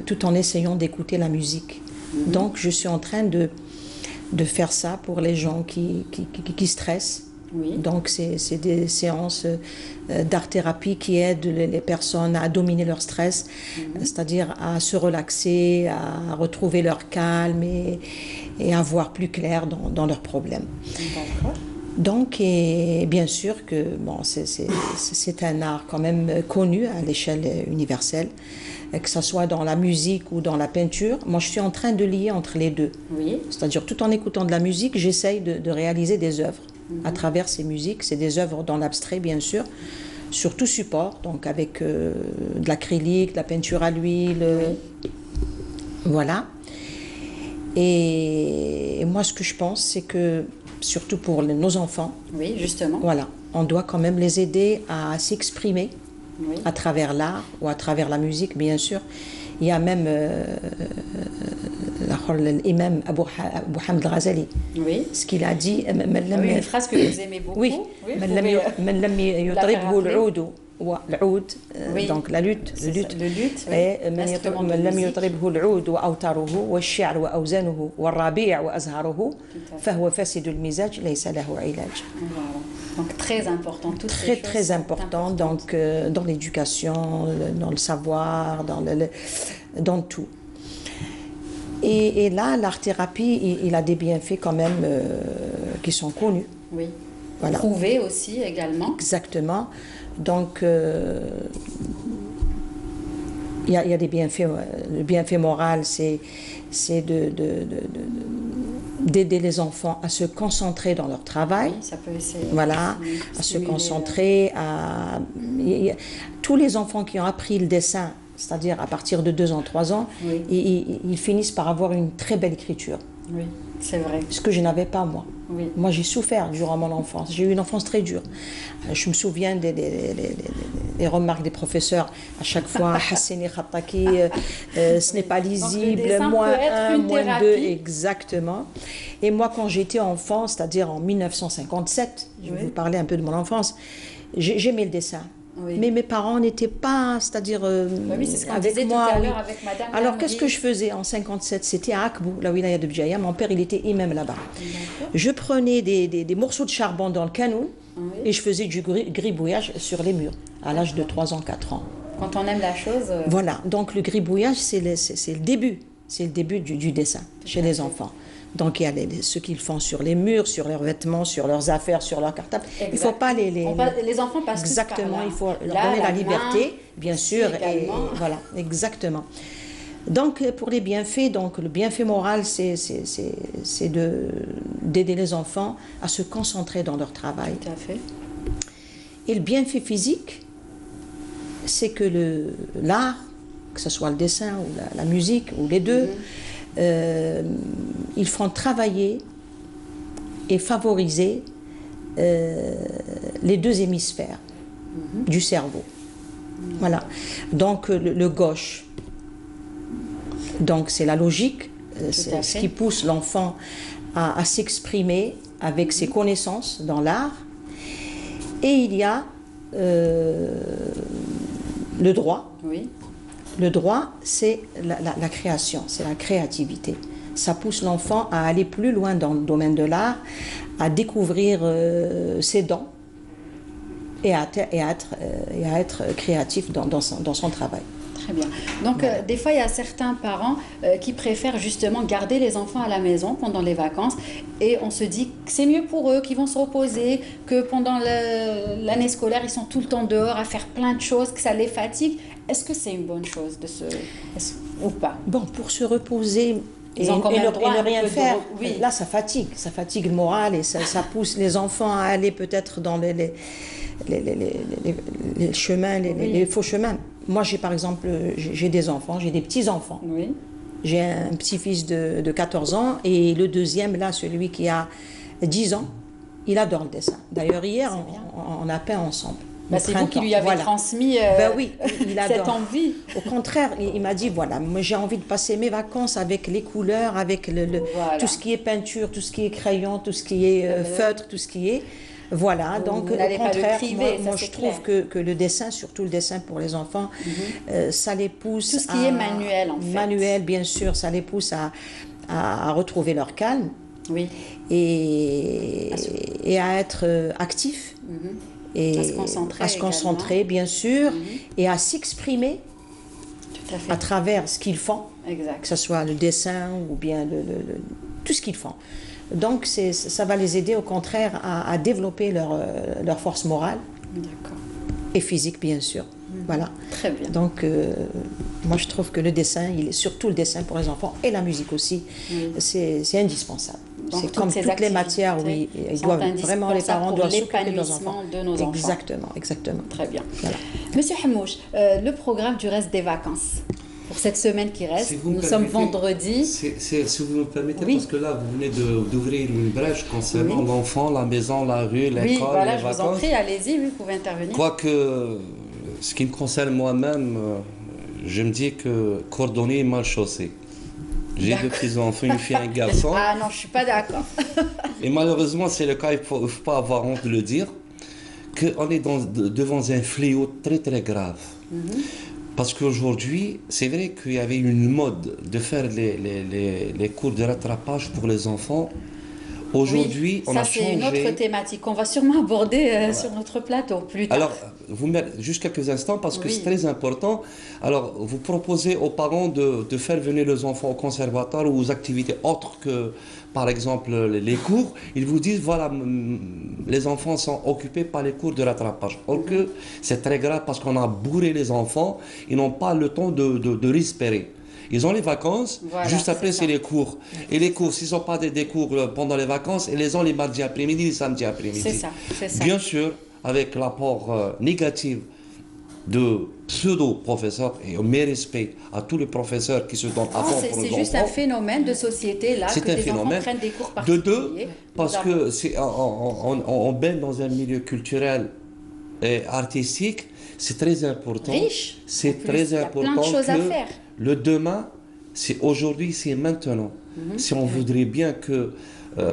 tout en essayant d'écouter la musique. Donc, je suis en train de faire ça pour les gens qui stressent. Donc, c'est des séances d'art-thérapie qui aident les personnes à dominer leur stress, c'est-à-dire à se relaxer, à retrouver leur calme et à voir plus clair dans leurs problèmes. D'accord. Donc, et bien sûr que c'est un art quand même connu à l'échelle universelle, que ce soit dans la musique ou dans la peinture. Moi, je suis en train de lier entre les deux. C'est-à-dire, tout en écoutant de la musique, j'essaye de réaliser des œuvres à travers ces musiques. C'est des œuvres dans l'abstrait, bien sûr, sur tout support, donc avec de l'acrylique, de la peinture à l'huile, voilà. Et moi, ce que je pense, c'est que surtout pour nos enfants. Oui, justement. Voilà, on doit quand même les aider à s'exprimer à travers l'art ou à travers la musique, bien sûr. Il y a même l'imam Abu Hamd al-Ghazali, ce qu'il a dit. Une phrase que vous aimez beaucoup. Oui, والعود donc la lutte من لم يطربه العود وأوتاره والشعر وأوزانه والربيع وأزهاره فهو فاسد المزاج ليس له علاج. Donc très important, très important donc dans l'éducation, dans le savoir, dans tout. Et là, l'art-thérapie, il a des bienfaits quand même qui sont connus. Oui. Voilà. Prouvés aussi également. Exactement. Donc, il y a des bienfaits. Le bienfait moral, c'est d'aider les enfants à se concentrer dans leur travail. Oui, ça peut essayer. Voilà, à se concentrer. Tous les enfants qui ont appris le dessin, c'est-à-dire à partir de 2 ans, 3 ans, ils finissent par avoir une très belle écriture. Oui, c'est vrai. Ce que je n'avais pas moi. Oui. Moi, j'ai souffert durant mon enfance. J'ai eu une enfance très dure. Je me souviens des remarques des professeurs à chaque fois. Hassini Khattaki, ce n'est pas lisible, -1, -2, exactement. Et moi, quand j'étais enfant, c'est-à-dire en 1957, je vais vous parler un peu de mon enfance, j'aimais le dessin. Oui. Mais mes parents n'étaient pas, c'est-à-dire avec moi. Avec Madame alors qu'est-ce que je faisais en 57? C'était à Akbou, la wilaya de Bjaya. Mon père, il était imam là-bas. Je prenais des morceaux de charbon dans le canon et je faisais du gribouillage sur les murs à l'âge de 3 ans, 4 ans. Quand on aime la chose... Voilà, donc le gribouillage, c'est le début. C'est le début du dessin chez les enfants. Donc il y a ceux qui le font sur les murs, sur leurs vêtements, sur leurs affaires, sur leurs cartables. Exact. Il ne faut pas les enfants passent exactement, par là. Il faut leur donner la liberté, bien sûr. Et voilà, exactement. Donc pour les bienfaits, donc le bienfait moral, c'est d'aider les enfants à se concentrer dans leur travail. Tout à fait. Et le bienfait physique, c'est que l'art, que ce soit le dessin ou la musique ou les deux, ils font travailler et favoriser les 2 hémisphères du cerveau. Voilà. Donc le gauche, donc c'est la logique, c'est ce qui pousse l'enfant à s'exprimer avec ses connaissances dans l'art. Et il y a le droit. Oui. Le droit, c'est la création, c'est la créativité. Ça pousse l'enfant à aller plus loin dans le domaine de l'art, à découvrir ses dons et à être créatif dans son travail. Très bien. Donc, des fois, il y a certains parents qui préfèrent justement garder les enfants à la maison pendant les vacances et on se dit que c'est mieux pour eux, qu'ils vont se reposer, que pendant l'année scolaire, ils sont tout le temps dehors à faire plein de choses, que ça les fatigue. Est-ce que c'est une bonne chose ou pas? Bon, pour se reposer et ne rien faire, là, ça fatigue le moral et ça pousse les enfants à aller peut-être dans les chemins, les faux chemins. Moi, par exemple, j'ai des enfants, j'ai des petits-enfants. Oui. J'ai un petit-fils de 14 ans et le deuxième, là, celui qui a 10 ans, il adore le dessin. D'ailleurs, hier, on a peint ensemble. C'est vous qui lui avez transmis il adore. cette envie. Au contraire, il m'a dit, voilà, moi j'ai envie de passer mes vacances avec les couleurs, avec tout ce qui est peinture, tout ce qui est crayon, tout ce qui est feutre, tout ce qui est... Voilà, donc au contraire, moi je trouve que le dessin, surtout le dessin pour les enfants, ça les pousse tout ce qui est manuel en fait. Manuel, bien sûr, ça les pousse à retrouver leur calme et à être actifs et à se concentrer bien sûr et à s'exprimer à travers ce qu'ils font, que ce soit le dessin ou bien tout ce qu'ils font. Donc ça va les aider au contraire à développer leur force morale et physique bien sûr. Voilà. Très bien. Donc moi je trouve que le dessin, surtout le dessin pour les enfants et la musique aussi, c'est indispensable. C'est comme toutes les matières, oui. Vraiment les parents doivent s'occuper de leurs enfants. De nos enfants. Exactement. Très bien. Voilà. Monsieur Hamouche, le programme du reste des vacances. Pour cette semaine qui reste, nous sommes vendredi. Si vous me permettez, parce que là, vous venez d'ouvrir une brèche concernant l'enfant, la maison, la rue, l'école, les vacances. les je vous en prie, allez-y, vous pouvez intervenir. Quoique, ce qui me concerne moi-même, je me dis que cordonnier est mal chaussé. J'ai 2 petits-enfants, une fille et un garçon. Ah non, je ne suis pas d'accord. Et malheureusement, c'est le cas, il ne faut pas avoir honte de le dire. qu'on est devant un fléau très très grave. Parce qu'aujourd'hui, c'est vrai qu'il y avait une mode de faire les cours de rattrapage pour les enfants. Aujourd'hui, on a changé. Ça, c'est une autre thématique qu'on va sûrement aborder sur notre plateau plus tard. Alors, vous mettez juste quelques instants parce que c'est très important. Alors, vous proposez aux parents de faire venir les enfants au conservatoire ou aux activités autres que, par exemple, les cours. Ils vous disent, voilà, les enfants sont occupés par les cours de rattrapage. Or que c'est très grave parce qu'on a bourré les enfants, ils n'ont pas le temps de respirer. Ils ont les vacances, voilà, juste après c'est les cours. Et les cours, s'ils n'ont pas des cours pendant les vacances, ils les ont les mardis après-midi, les samedis après-midi. C'est ça. Bien sûr, avec l'apport négatif de pseudo-professeurs, et mes respects à tous les professeurs qui se donnent à fond pour nos enfants. C'est juste un phénomène de société, là, que des enfants prennent des cours particuliers. De deux, parce que on baigne dans un milieu culturel et artistique, c'est très important. Riche. C'est très important. Il y a plein de choses à faire. Le demain, c'est aujourd'hui, c'est maintenant. Si on voudrait bien que...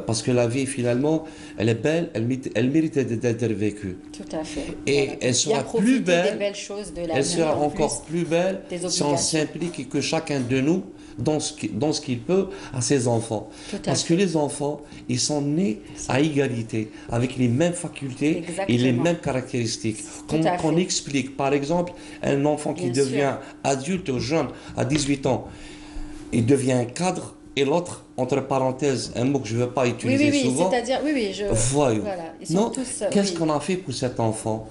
parce que la vie, finalement, elle est belle, elle mérite d'être vécue. Tout à fait. Et elle sera plus belle, des belles choses de la elle vie, sera encore plus belle si on s'implique et que chacun de nous, dans ce qu'il peut, à ses enfants. Parce que les enfants, ils sont nés à égalité, avec les mêmes facultés et les mêmes caractéristiques. Qu'on explique, par exemple, un enfant qui devient adulte ou jeune à 18 ans, il devient cadre, et l'autre, entre parenthèses, un mot que je ne veux pas utiliser souvent. C'est-à-dire, voyou. Voilà, non, qu'est-ce qu'on a fait pour cet enfant?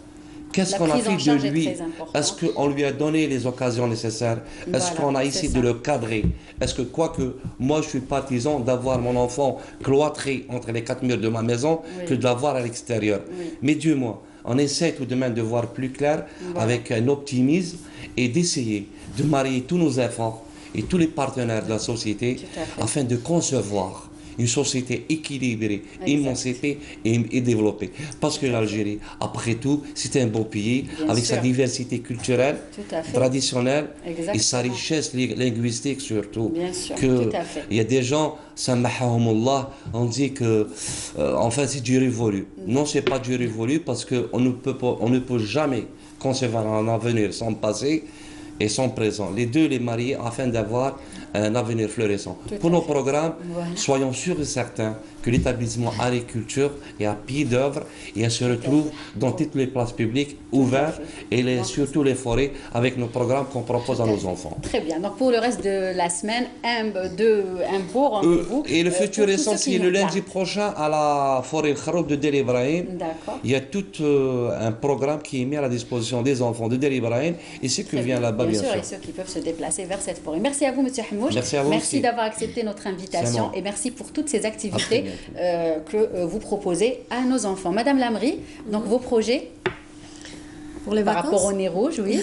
Qu'est-ce qu'on a fait de lui? Est-ce qu'on lui a donné les occasions nécessaires? Est-ce qu'on a essayé de le cadrer? Est-ce que, quoique, moi je suis partisan d'avoir mon enfant cloîtré entre les quatre murs de ma maison que de l'avoir à l'extérieur. Mais Dieu moi, on essaie tout de même de voir plus clair avec un optimisme et d'essayer de marier tous nos efforts et tous les partenaires de la société afin de concevoir une société équilibrée, émancipée et développée. Parce que l'Algérie, après tout, c'est un beau pays avec sa diversité culturelle, traditionnelle et sa richesse linguistique surtout. Bien sûr, il y a des gens, samahahumullah, on dit que enfin c'est du révolu. Non, c'est pas du révolu parce qu'on ne peut jamais concevoir un avenir sans passé et son présent. Les deux les marier afin d'avoir un avenir florissant. Pour nos programmes, soyons sûrs et certains que l'établissement agriculture est à pied d'œuvre et elle se retrouve dans toutes les places publiques ouvertes et surtout les forêts avec nos programmes qu'on propose à nos enfants. Très bien. Donc pour le reste de la semaine, un beau rendez-vous. Et le futur est censé le lundi prochain à la forêt Kharoub de Del Ibrahim. Il y a tout un programme qui est mis à la disposition des enfants de Del Ibrahim et ceux qui viennent là-bas, bien sûr. Et ceux qui peuvent se déplacer vers cette forêt. Merci à vous, M. Hamouche. Merci d'avoir accepté notre invitation et merci pour toutes ces activités que vous proposez à nos enfants. Madame Lamri, donc vos projets pour les vacances, rapport au nez rouge, oui.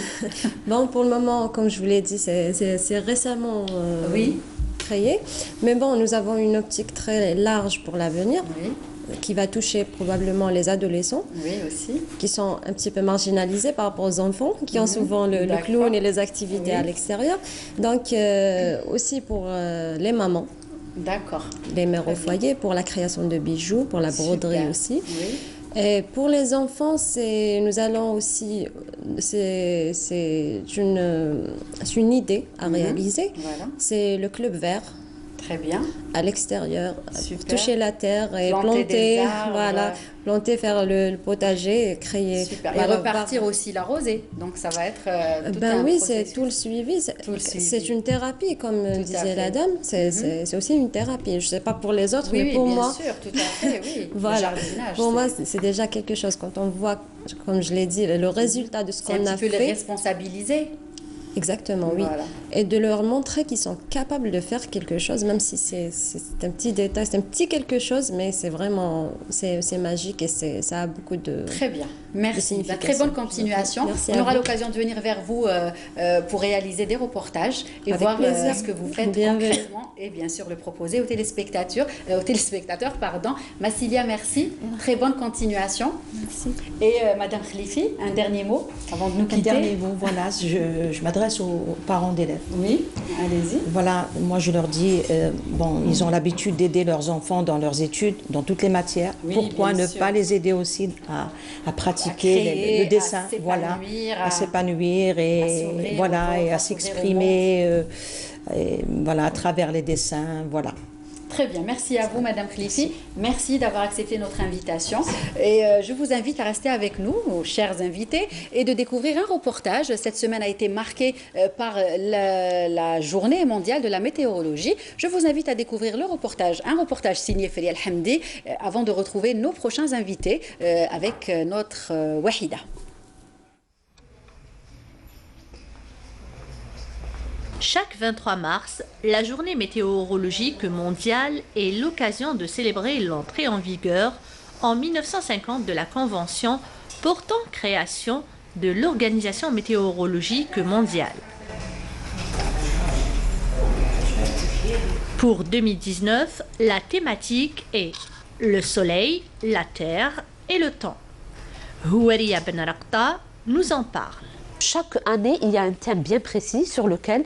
Bon, pour le moment, comme je vous l'ai dit, c'est récemment créé. Mais bon, nous avons une optique très large pour l'avenir. Qui va toucher probablement les adolescents, qui sont un petit peu marginalisés par rapport aux enfants, qui ont souvent le clown et les activités à l'extérieur. Donc, aussi pour les mamans, les mères au foyer, pour la création de bijoux, pour la broderie aussi. Et pour les enfants, nous allons aussi, c'est une idée à réaliser. C'est le club vert. Très bien. À l'extérieur, toucher la terre et planter, faire le potager, et créer. Super. Et repartir aussi la rosée. Donc ça va être c'est tout le suivi. C'est une thérapie, comme disait la dame. C'est aussi une thérapie. Je ne sais pas pour les autres, mais pour moi. Bien sûr, tout à fait, oui. Voilà. Pour moi, c'est déjà quelque chose. Quand on voit, comme je l'ai dit, le résultat de ce qu'on a fait. C'est un petit peu les responsabiliser. Exactement, oui. Et de leur montrer qu'ils sont capables de faire quelque chose, même si c'est un petit détail, c'est un petit quelque chose, mais c'est vraiment, c'est magique et ça a beaucoup de... Très bien, merci. Très bonne continuation. On aura l'occasion de venir vers vous pour réaliser des reportages et voir ce que vous faites concrètement et bien sûr le proposer aux téléspectateurs. Massilia, merci. Très bonne continuation. Merci. Et Madame Khalifi, un dernier mot avant de nous quitter. Un dernier mot, voilà, je m'adresse aux parents d'élèves. Oui, allez-y. Voilà, moi je leur dis, bon, ils ont l'habitude d'aider leurs enfants dans leurs études, dans toutes les matières. Oui, Pourquoi bien ne sûr. pas les aider aussi à pratiquer créer, le dessin, à s'épanouir et voilà, et à s'exprimer, voilà, à travers les dessins, voilà. Très bien, merci à vous Madame Khlifi, merci d'avoir accepté notre invitation et je vous invite à rester avec nous, chers invités, et de découvrir un reportage. Cette semaine a été marquée par la journée mondiale de la météorologie. Je vous invite à découvrir le reportage, un reportage signé Felia Al-Hamdi, avant de retrouver nos prochains invités avec notre Wahida. Chaque 23 mars, la journée météorologique mondiale est l'occasion de célébrer l'entrée en vigueur en 1950 de la Convention portant création de l'Organisation météorologique mondiale. Pour 2019, la thématique est le soleil, la terre et le temps. Houaria Ben Rakta nous en parle. Chaque année, il y a un thème bien précis sur lequel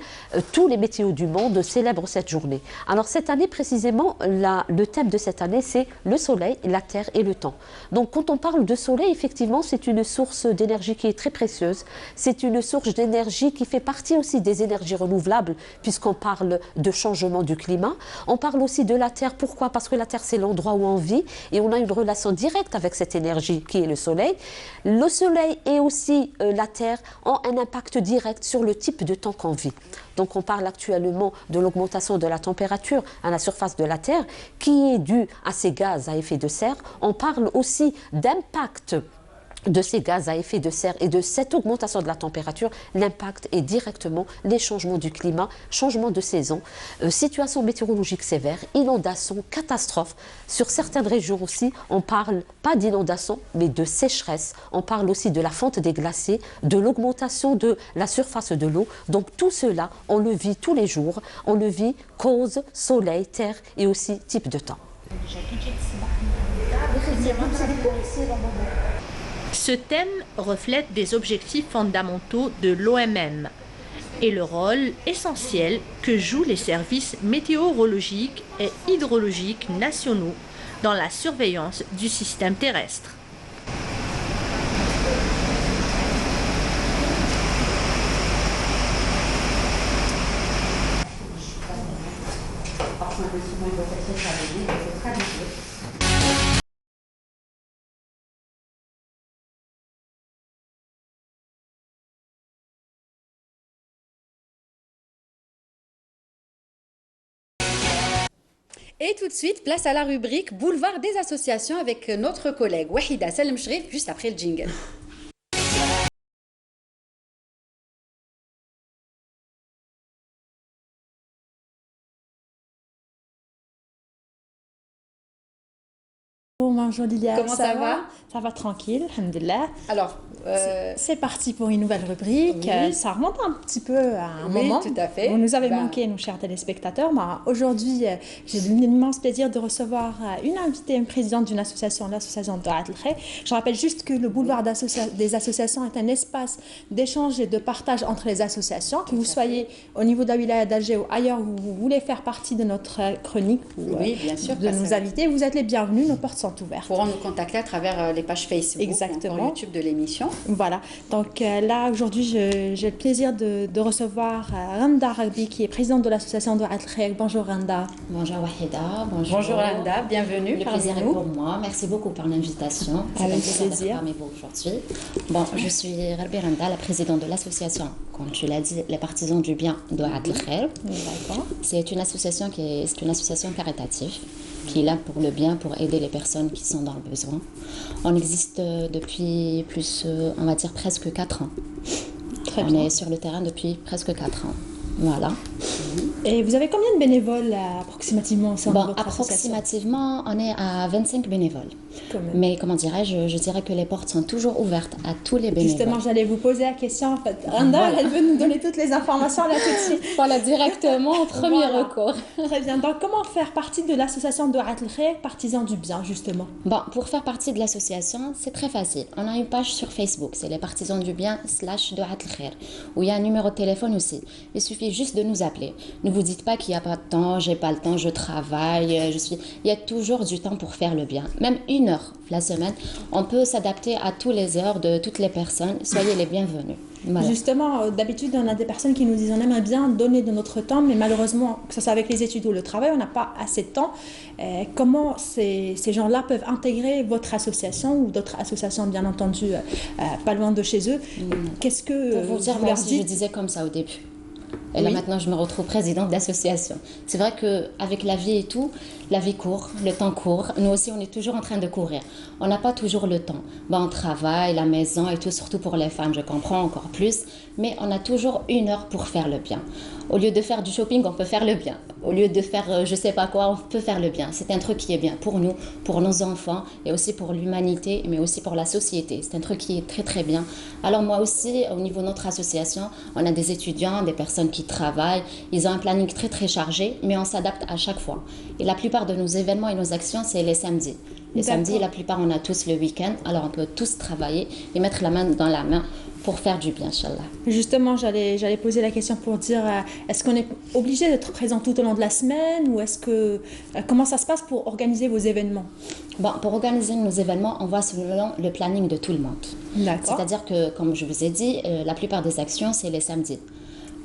tous les météos du monde célèbrent cette journée. Alors cette année précisément, le thème de cette année, c'est le soleil, la terre et le temps. Donc quand on parle de soleil, effectivement, c'est une source d'énergie qui est très précieuse. C'est une source d'énergie qui fait partie aussi des énergies renouvelables, puisqu'on parle de changement du climat. On parle aussi de la terre. Pourquoi? Parce que la terre, c'est l'endroit où on vit et on a une relation directe avec cette énergie qui est le soleil. Le soleil et aussi la terre ont un impact direct sur le type de temps qu'on vit. Donc on parle actuellement de l'augmentation de la température à la surface de la Terre qui est due à ces gaz à effet de serre. On parle aussi d'impact de ces gaz à effet de serre et de cette augmentation de la température. L'impact est directement les changements du climat, changements de saison, situation météorologique sévère, inondations, catastrophes. Sur certaines régions aussi, on parle pas d'inondations, mais de sécheresse. On parle aussi de la fonte des glaciers, de l'augmentation de la surface de l'eau. Donc tout cela, on le vit tous les jours. On le vit cause, soleil, terre et aussi type de temps. Ce thème reflète des objectifs fondamentaux de l'OMM et le rôle essentiel que jouent les services météorologiques et hydrologiques nationaux dans la surveillance du système terrestre. Et tout de suite, place à la rubrique Boulevard des associations avec notre collègue Wahida Salem Shrif, juste après le jingle. Bonjour Lilia, comment ça va? Ça va tranquille, alhamdoulilah. Alors, c'est parti pour une nouvelle rubrique. Oui. Ça remonte un petit peu à un moment. Tout à fait. Vous nous avez manqué, nos chers téléspectateurs. Aujourd'hui, j'ai l'immense plaisir de recevoir une invitée, une présidente d'une association, l'association Doat El Khair. Je rappelle juste que le boulevard des associations est un espace d'échange et de partage entre les associations. Que vous soyez au niveau de la wilaya d'Alger ou ailleurs, où vous voulez faire partie de notre chronique ou oui, bien sûr, de nos invités, vous êtes les bienvenus, nos portes sont ouvertes. Pourront nous contacter à travers les pages Facebook, exactement, ou YouTube de l'émission. Voilà, donc là aujourd'hui j'ai le plaisir de recevoir Randa Ragbi qui est présidente de l'association Doat El Khair. Bonjour Randa. Bonjour Wahida. Bonjour Randa, bienvenue. Le plaisir est pour moi. Merci beaucoup pour l'invitation. C'est un plaisir d'être parmi vous aujourd'hui. Bon, je suis Ragbi Randa, la présidente de l'association, comme tu l'as dit, les partisans du bien Doat El Khair. D'accord. C'est une association caritative qui est là pour le bien, pour aider les personnes qui sont dans le besoin. On existe depuis on va dire presque 4 ans. On est sur le terrain depuis presque 4 ans. Voilà. Et vous avez combien de bénévoles approximativement au sein de votre association? Approximativement, on est à 25 bénévoles. Mais comment dirais-je, je dirais que les portes sont toujours ouvertes à tous les bénévoles. Justement, j'allais vous poser la question. En fait, Randa, elle veut nous donner toutes les informations là tout de suite. Voilà, directement au premier recours. Très bien. Donc, comment faire partie de l'association Douat al-Khair, partisans du bien, justement? Bon, pour faire partie de l'association, c'est très facile. On a une page sur Facebook, c'est les partisans du bien /Douat al-Khair, où il y a un numéro de téléphone aussi. Il suffit juste de nous appeler. Ne vous dites pas qu'il n'y a pas de temps, j'ai pas le temps, je travaille, il y a toujours du temps pour faire le bien. Même 1 heure la semaine, on peut s'adapter à toutes les heures de toutes les personnes. Soyez les bienvenus. Voilà. Justement, d'habitude, on a des personnes qui nous disent on aimerait bien donner de notre temps, mais malheureusement, que ce soit avec les études ou le travail, on n'a pas assez de temps. Comment ces gens-là peuvent intégrer votre association ou d'autres associations, bien entendu, pas loin de chez eux? Qu'est-ce que pour vous dire, vous leur dites? je disais comme ça au début. Et là maintenant, je me retrouve présidente d'association. C'est vrai qu'avec la vie et tout, la vie court, le temps court. Nous aussi, on est toujours en train de courir. On n'a pas toujours le temps. On travaille, la maison et tout, surtout pour les femmes, je comprends encore plus. Mais on a toujours 1 heure pour faire le bien. Au lieu de faire du shopping, on peut faire le bien. Au lieu de faire je sais pas quoi, on peut faire le bien. C'est un truc qui est bien pour nous, pour nos enfants et aussi pour l'humanité, mais aussi pour la société. C'est un truc qui est très très bien. Alors moi aussi, au niveau de notre association, on a des étudiants, des personnes qui travaillent. Ils ont un planning très très chargé, mais on s'adapte à chaque fois. Et la plupart de nos événements et nos actions, c'est les samedis. Les samedis, la plupart, on a tous le week-end. Alors on peut tous travailler et mettre la main dans la main pour faire du bien, Inch'Allah. Justement, j'allais poser la question pour dire, est-ce qu'on est obligé d'être présent tout au long de la semaine ou est-ce que, comment ça se passe pour organiser vos événements? Bon, pour organiser nos événements, on voit selon le planning de tout le monde. D'accord. C'est-à-dire que, comme je vous ai dit, la plupart des actions, c'est les samedis.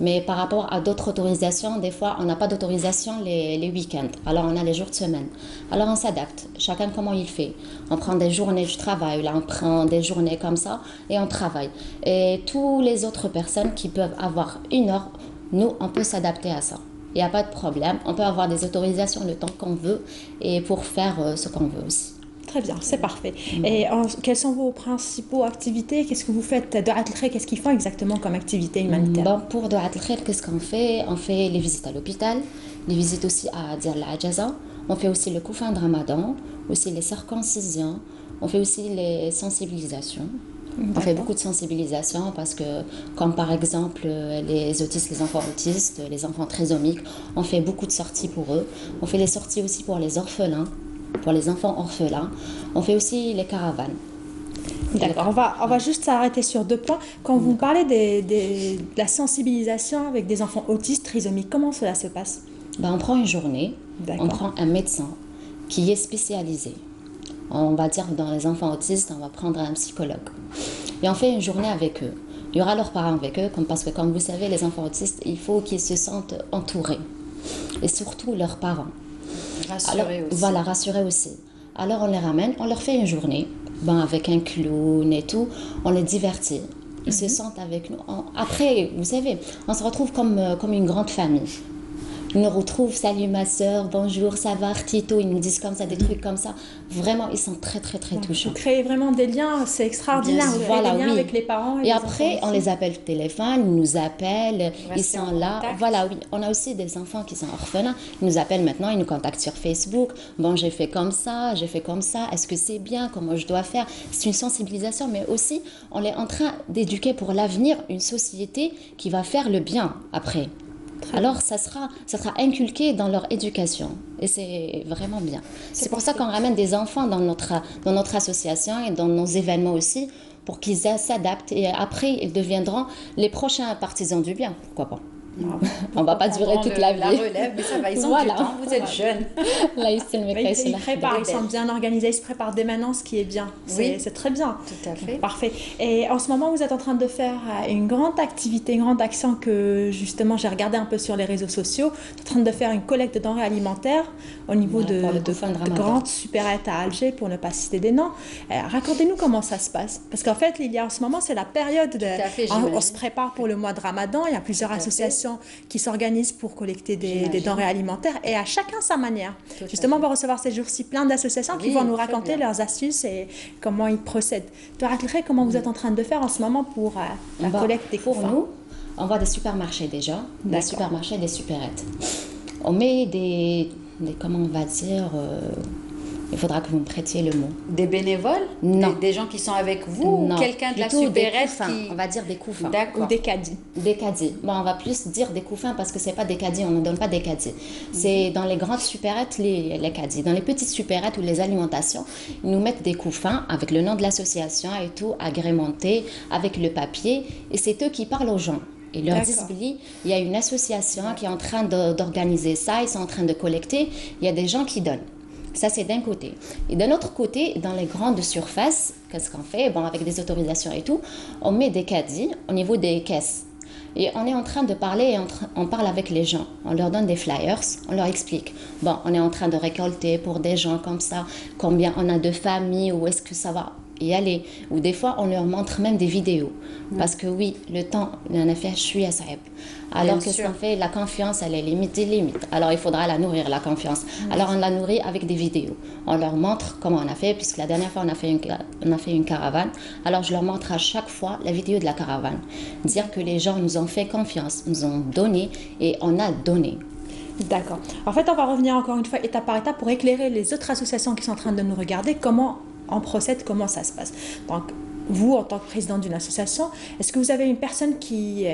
Mais par rapport à d'autres autorisations, des fois, on n'a pas d'autorisation les week-ends. Alors, on a les jours de semaine. Alors, on s'adapte. Chacun comment il fait. On prend des journées du travail, là, on prend des journées comme ça et on travaille. Et toutes les autres personnes qui peuvent avoir 1 heure, nous, on peut s'adapter à ça. Il n'y a pas de problème. On peut avoir des autorisations le temps qu'on veut et pour faire ce qu'on veut aussi. Très bien, c'est parfait. Et quelles sont vos principales activités? Qu'est-ce que vous faites? Douat al-Khair, qu'est-ce qu'ils font exactement comme activité humanitaire? Bon, pour Douat al-Khair, qu'est-ce qu'on fait? On fait les visites à l'hôpital, les visites aussi à Dir al-Ajaza. On fait aussi le coufin de Ramadan, aussi les circoncisions. On fait aussi les sensibilisations. On fait beaucoup de sensibilisation parce que, comme par exemple les autistes, les enfants autistes, les enfants trisomiques, on fait beaucoup de sorties pour eux. On fait les sorties aussi pour les orphelins, pour les enfants orphelins. On fait aussi les caravanes. D'accord, on va juste s'arrêter sur 2 points. Quand vous parlez de la sensibilisation avec des enfants autistes, trisomiques, comment cela se passe? On prend une journée, on prend un médecin qui est spécialisé. On va dire dans les enfants autistes, on va prendre un psychologue. Et on fait une journée avec eux. Il y aura leurs parents avec eux, parce que comme vous savez, les enfants autistes, il faut qu'ils se sentent entourés. Et surtout leurs parents. Rassurés aussi. Voilà, rassurés aussi. Alors on les ramène, on leur fait une journée, avec un clown et tout, on les divertit. Ils se sentent avec nous. Après, vous savez, on se retrouve comme une grande famille. Ils nous retrouvent, salut ma soeur, bonjour, ça va, Tito, ils nous disent comme ça, des trucs comme ça. Vraiment, ils sont très, très, très touchants. Vous créez vraiment des liens, c'est extraordinaire. Vous créez des liens avec les parents. Et après, on les appelle au téléphone, ils nous appellent, ils sont là. Voilà, oui. On a aussi des enfants qui sont orphelins. Ils nous appellent maintenant, ils nous contactent sur Facebook. Bon, j'ai fait comme ça, est-ce que c'est bien, comment je dois faire? C'est une sensibilisation, mais aussi, on est en train d'éduquer pour l'avenir une société qui va faire le bien après. Alors, ça sera inculqué dans leur éducation. Et c'est vraiment bien. C'est pour ça qu'on ramène des enfants dans notre association et dans nos événements aussi, pour qu'ils s'adaptent. Et après, ils deviendront les prochains partisans du bien. Pourquoi pas? On ne va pas durer toute la vie. La relève, mais ça va, ils ont du temps, vous êtes jeunes. Là, ils sont bien organisés, ils se préparent dès maintenant, ce qui est bien. C'est très bien. Tout à fait. Parfait. Et en ce moment, vous êtes en train de faire une grande activité, une grande action que justement j'ai regardé un peu sur les réseaux sociaux. Vous êtes en train de faire une collecte de denrées alimentaires au niveau de grandes supérettes à Alger, pour ne pas citer des noms. Racontez-nous comment ça se passe. Parce qu'en fait, il y a en ce moment, c'est la période on se prépare pour le mois de Ramadan. Il y a plusieurs associations qui s'organisent pour collecter des denrées alimentaires et à chacun sa manière. Justement, on va recevoir ces jours-ci plein d'associations qui vont nous raconter leurs astuces et comment ils procèdent. Douat al-Khair, comment vous êtes en train de faire en ce moment pour la collecte des pour nous, On voit des supermarchés déjà, des supermarchés, des supérettes. On met comment on va dire, il faudra que vous me prêtiez le mot. Des bénévoles? Non. Des gens qui sont avec vous? Non. Ou quelqu'un de la Plutôt supérette qui... On va dire des couffins. D'accord. Ou des caddies. Des caddies. Bon, on va plus dire des couffins parce que c'est pas des caddies, on ne donne pas des caddies. C'est dans les grandes supérettes, les caddies. Dans les petites supérettes ou les alimentations, ils nous mettent des couffins avec le nom de l'association et tout, agrémenté avec le papier. Et c'est eux qui parlent aux gens. Ils leur disent, il y a une association qui est en train d'organiser ça, ils sont en train de collecter, il y a des gens qui donnent. Ça, c'est d'un côté. Et d'un autre côté, dans les grandes surfaces, qu'est-ce qu'on fait? Bon, avec des autorisations et tout, on met des caddies au niveau des caisses. Et on est en train de parler, et on parle avec les gens. On leur donne des flyers, on leur explique. Bon, on est en train de récolter pour des gens comme ça, combien on a de familles, où est-ce que ça va y aller. Ou des fois, on leur montre même des vidéos. Parce que oui, le temps, en effet, je suis à Saïb. Alors qu'est-ce qu'on fait? La confiance, elle est limite. Alors il faudra la nourrir, la confiance. Alors on la nourrit avec des vidéos. On leur montre comment on a fait, puisque la dernière fois on a fait une caravane. Alors je leur montre à chaque fois la vidéo de la caravane. Dire que les gens nous ont fait confiance, nous ont donné et on a donné. D'accord. En fait, on va revenir encore une fois étape par étape pour éclairer les autres associations qui sont en train de nous regarder, comment on procède, comment ça se passe. Donc, vous, en tant que président d'une association, est-ce que vous avez une personne qui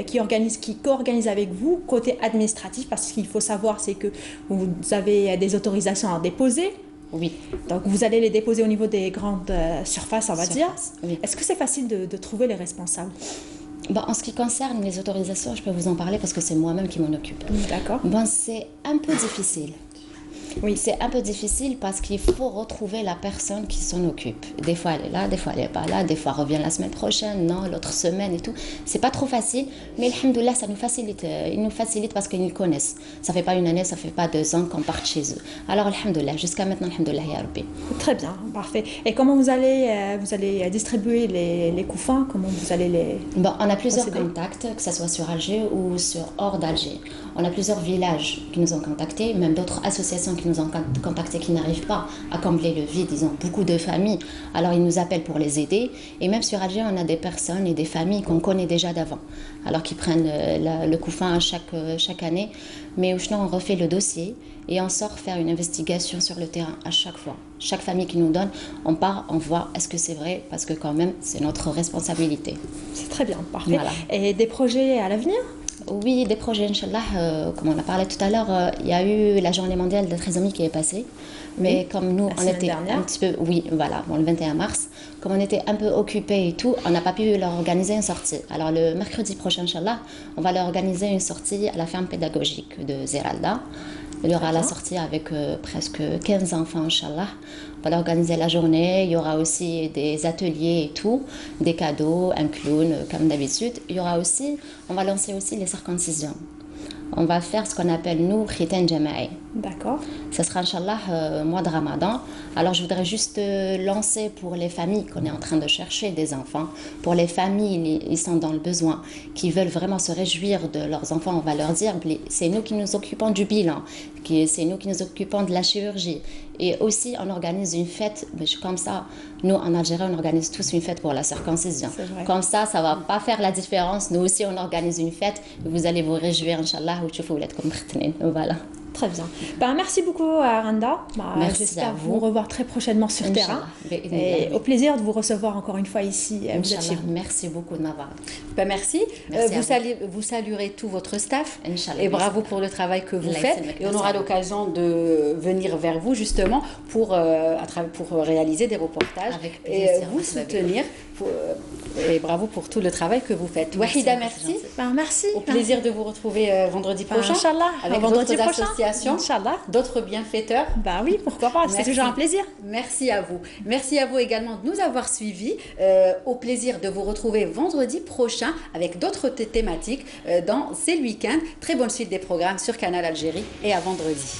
co-organise avec vous côté administratif? Parce qu'il faut savoir, c'est que vous avez des autorisations à déposer. Oui. Donc, vous allez les déposer au niveau des grandes surfaces, on va dire. Oui. Est-ce que c'est facile de trouver les responsables? Bon, en ce qui concerne les autorisations, je peux vous en parler parce que c'est moi-même qui m'en occupe. D'accord. Bon, c'est un peu difficile. Oui, c'est un peu difficile parce qu'il faut retrouver la personne qui s'en occupe. Des fois elle est là, des fois elle n'est pas là, des fois elle revient la semaine prochaine, non, l'autre semaine et tout. C'est pas trop facile, mais alhamdoulilah, ça nous facilite. Ils nous facilitent parce qu'ils nous connaissent. Ça fait pas une année, ça fait pas 2 ans qu'on part chez eux. Alors alhamdoulilah, jusqu'à maintenant, alhamdoulilah ya Rabbi. Très bien, parfait. Et comment vous allez distribuer les couffins? Comment vous allez les... Bon, on a plusieurs contacts, que ce soit sur Alger ou hors d'Alger. On a plusieurs villages qui nous ont contactés, même d'autres associations qui nous ont contactés qui n'arrivent pas à combler le vide. Ils ont beaucoup de familles, alors ils nous appellent pour les aider. Et même sur Alger, on a des personnes et des familles qu'on connaît déjà d'avant, alors qu'ils prennent le couffin chaque année. Mais on refait le dossier et on sort faire une investigation sur le terrain à chaque fois. Chaque famille qui nous donne, on part, on voit est-ce que c'est vrai, parce que quand même, c'est notre responsabilité. C'est très bien, parfait. Voilà. Et des projets à l'avenir? Oui, des projets, Inch'Allah. Comme on a parlé tout à l'heure, il y a eu la journée mondiale de la trisomie qui est passée. Mais comme nous, on était un petit peu... Oui, voilà, bon, le 21 mars. Comme on était un peu occupés et tout, on n'a pas pu leur organiser une sortie. Alors, le mercredi prochain, Inch'Allah, on va leur organiser une sortie à la ferme pédagogique de Zeralda. Il y aura la sortie avec presque 15 enfants, Inch'Allah. On va leur organiser la journée. Il y aura aussi des ateliers et tout, des cadeaux, un clown, comme d'habitude. Il y aura aussi, on va lancer aussi les circoncisions. On va faire ce qu'on appelle, nous, khitan jama'i. D'accord. Ce sera, Inch'Allah, mois de Ramadan. Alors, je voudrais juste lancer pour les familles qu'on est en train de chercher des enfants. Pour les familles, ils sont dans le besoin, qui veulent vraiment se réjouir de leurs enfants. On va leur dire, c'est nous qui nous occupons du bilan, c'est nous qui nous occupons de la chirurgie. Et aussi, on organise une fête, comme ça, nous, en Algérie, on organise tous une fête pour la circoncision. Comme ça ne va pas faire la différence. Nous aussi, on organise une fête. Vous allez vous réjouir, Inch'Allah, voilà. Très bien. Merci beaucoup, Randa. J'espère vous revoir très prochainement sur terrain. Et au plaisir de vous recevoir encore une fois ici. Merci beaucoup de m'avoir. Merci. Vous saluerez tout votre staff. Et bravo pour le travail que vous faites. Et on aura l'occasion de venir vers vous justement pour réaliser des reportages et vous soutenir. Et bravo pour tout le travail que vous faites. Wahida, merci. Merci. Au plaisir de vous retrouver vendredi prochain. Inch'Allah. Avec d'autres associations, d'autres bienfaiteurs. Oui, pourquoi pas. C'est toujours un plaisir. Merci à vous. Merci à vous également de nous avoir suivis. Au plaisir de vous retrouver vendredi prochain avec d'autres thématiques dans C'est le week-end. Très bonne suite des programmes sur Canal Algérie et à vendredi.